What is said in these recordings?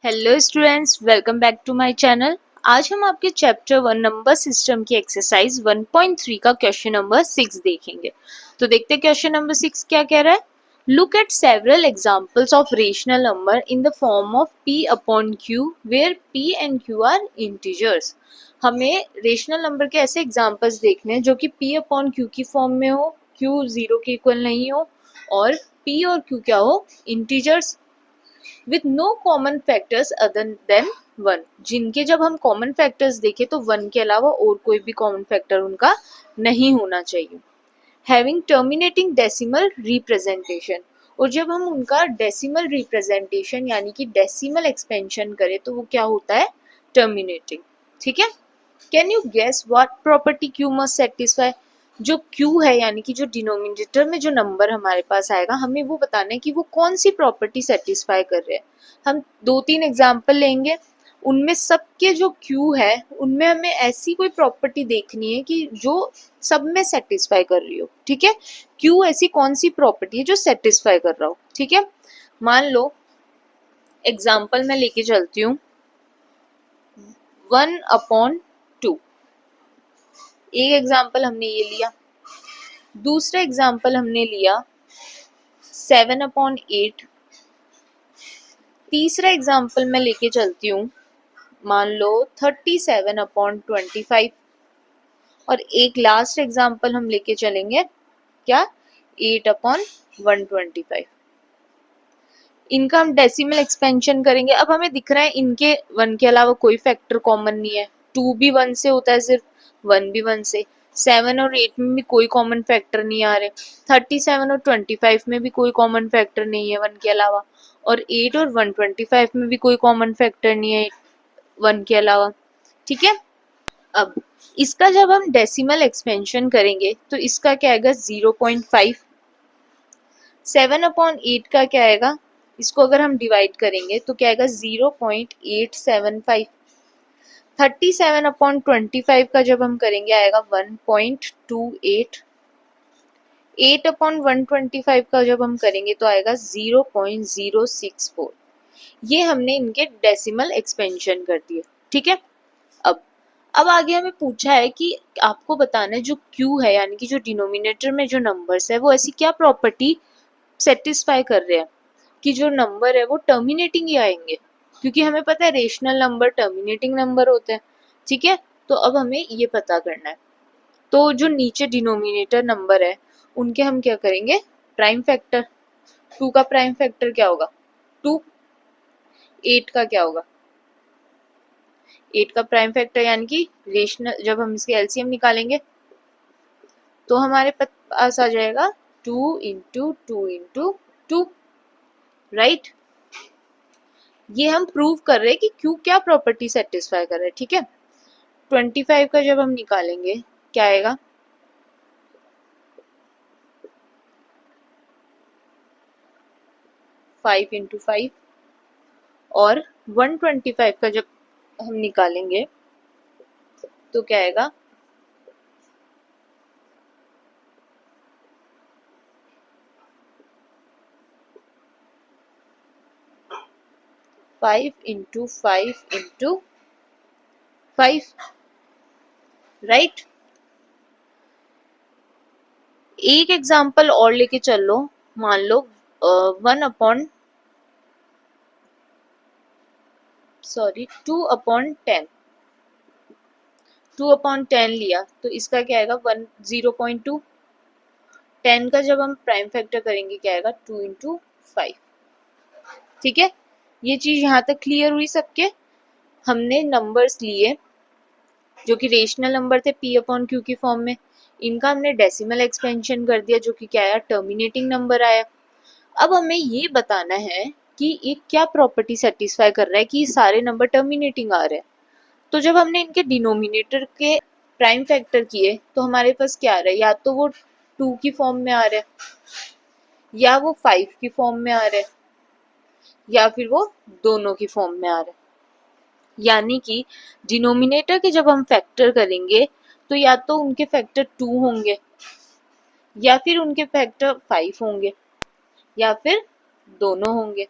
Hello students, welcome back to my channel. आज हम आपके चैप्टर 1 नंबर सिस्टम की एक्सरसाइज 1.3 का क्वेश्चन नंबर 6 देखेंगे। तो देखते हैं क्वेश्चन नंबर 6 क्या कह रहा है। Look at several examples of rational number in the form of p upon q where p and q are integers. हमें रेशनल नंबर के ऐसे एग्जांपल्स देखने हैं जो कि p अपॉन q की फॉर्म में हो, q 0 के इक्वल नहीं हो और p और q क्या हो, integers with no common factors other than 1। जिनके जब हम कॉमन फैक्टर्स देखें तो 1 के अलावा और कोई भी कॉमन फैक्टर उनका नहीं होना चाहिए। हैविंग टर्मिनेटिंग डेसिमल रिप्रेजेंटेशन, और जब हम उनका डेसिमल रिप्रेजेंटेशन यानी कि डेसिमल एक्सपेंशन करें तो वो क्या होता है, टर्मिनेटिंग। ठीक है। Can you guess what property q must satisfy. जो क्यू है यानी कि जो डिनोमिनेटर में जो नंबर हमारे पास आएगा, हमें वो बताना है कि वो कौन सी प्रॉपर्टी सेटिस्फाई कर रहे हैं। हम 2-3 एग्जाम्पल लेंगे, उनमें सबके जो क्यू है उनमें हमें ऐसी कोई प्रॉपर्टी देखनी है कि जो सब में सेटिस्फाई कर रही हो। ठीक है, क्यू ऐसी कौन सी प्रॉपर्टी है जो सेटिस्फाई कर रहा हो। ठीक है, मान लो एग्जाम्पल मैं लेके चलती हूँ 1/2। एक एग्जाम्पल हमने ये लिया। दूसरा एग्जाम्पल हमने लिया 7/8। तीसरा एग्जाम्पल मैं लेके चलती हूँ, मान लो 37/25। और एक लास्ट एग्जाम्पल हम लेके चलेंगे क्या, 8/125। इनका हम डेसिमल एक्सपेंशन करेंगे। अब हमें दिख रहा है इनके 1 के अलावा कोई फैक्टर कॉमन नहीं है। 2 भी 1 से होता है, सिर्फ 1 भी 1 से। 7 और 8 में भी कोई कॉमन फैक्टर नहीं आ रहे। 37 और 25 में भी कोई कॉमन फैक्टर नहीं है 1 के अलावा। और 8 और 125 में भी कोई कॉमन फैक्टर नहीं है 1 के अलावा। ठीक है। अब इसका जब हम डेसिमल एक्सपेंशन करेंगे तो इसका क्या आएगा, 0.5। 7/8 का क्या आएगा, इसको अगर हम डिवाइड करेंगे तो क्या आएगा, 0.875। 37/25 का जब हम करेंगे आएगा 1.28। 8/125 का जब हम करेंगे तो आएगा 0.064। ये हमने इनके डेसिमल एक्सपेंशन कर दिए। ठीक है। अब आगे हमें पूछा है कि आपको बताना है जो Q है यानी कि जो डिनोमिनेटर में जो नंबर्स है वो ऐसी क्या प्रॉपर्टी सेटिस्फाई कर रहे हैं कि जो नंबर है वो टर्मिनेटिंग ही आएंगे, क्योंकि हमें पता है रेशनल नंबर टर्मिनेटिंग नंबर होते हैं। ठीक है, तो अब हमें ये पता करना है। तो जो नीचे डिनोमिनेटर नंबर है उनके हम क्या करेंगे, प्राइम फैक्टर। 2 का प्राइम फैक्टर क्या होगा, 2। 8 का क्या होगा, 8 का प्राइम फैक्टर यानी कि रेशनल, जब हम इसके एलसीएम निकालेंगे तो हमारे पास आ जाएगा 2 इंटू 2 इंटू 2। राइट, ये हम प्रूव कर रहे हैं कि क्यू क्या प्रॉपर्टी सेटिस्फाई कर रहा है। ठीक है, 25 का जब हम निकालेंगे क्या आएगा, 5 इंटू 5। और 125 का जब हम निकालेंगे तो क्या आएगा, 5 इंटू 5 इंटू 5। राइट, एक एग्जाम्पल और लेके चल लो, मान लो 2/10। 2/10 लिया तो इसका क्या आएगा, 0.2। 10 का जब हम प्राइम फैक्टर करेंगे क्या आएगा, 2 इंटू 5। ठीक है, ये चीज यहाँ तक क्लियर हुई सबके। हमने नंबर्स लिए जो कि रेशनल नंबर थे p/q की फॉर्म में, इनका हमने डेसिमल एक्सपेंशन कर दिया जो कि क्या आया, टर्मिनेटिंग नंबर आया। अब हमें ये बताना है कि ये क्या प्रॉपर्टी सेटिस्फाई कर रहा है कि ये सारे नंबर टर्मिनेटिंग आ रहे हैं। तो जब हमने इनके डिनोमिनेटर के प्राइम फैक्टर किए तो हमारे पास क्या आ रहा है, या तो वो 2 की फॉर्म में आ रहा है, या वो 5 की फॉर्म में आ रहा है, या फिर वो दोनों की फॉर्म में आ रहा है। यानी कि डिनोमिनेटर के जब हम फैक्टर करेंगे तो या तो उनके फैक्टर 2 होंगे, या फिर उनके फैक्टर 5 होंगे, या फिर दोनों होंगे।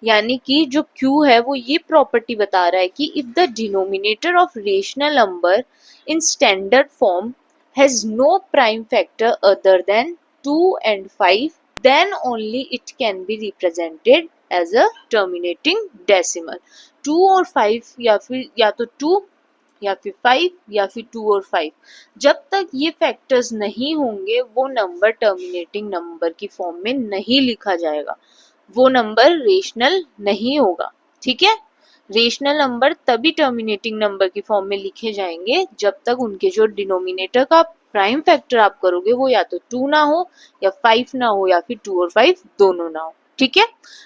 यानी कि जो Q है वो ये प्रॉपर्टी बता रहा है कि if the denominator of rational number in standard form has no prime factor other than 2 and 5, then only it can be represented as a terminating decimal. 2 और 5 या फिर या तो 2 या फिर 5 या फिर 2 और 5, जब तक ये फैक्टर्स नहीं होंगे वो नंबर टर्मिनेटिंग नंबर की फॉर्म में नहीं लिखा जाएगा, वो नंबर रेशनल नहीं होगा। ठीक है, रेशनल नंबर तभी टर्मिनेटिंग नंबर की फॉर्म में लिखे जाएंगे जब तक उनके जो डिनोमिनेटर का प्राइम फैक्टर आप करोगे वो या तो 2 ना हो या 5 ना हो या फिर 2 और 5 दोनों ना हो। ठीक है,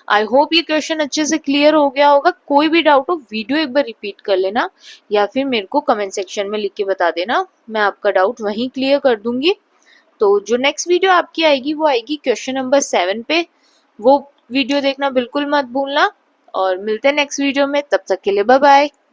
आई होप ये क्वेश्चन अच्छे से क्लियर हो गया होगा। कोई भी डाउट हो वीडियो एक बार रिपीट कर लेना या फिर मेरे को कमेंट सेक्शन में लिख के बता देना, मैं आपका डाउट वहीं क्लियर कर दूंगी। तो जो नेक्स्ट वीडियो आपकी आएगी वो आएगी क्वेश्चन नंबर 7 पे, वो वीडियो देखना बिल्कुल मत भूलना। और मिलते हैं नेक्स्ट वीडियो में, तब तक के लिए बाय बाय।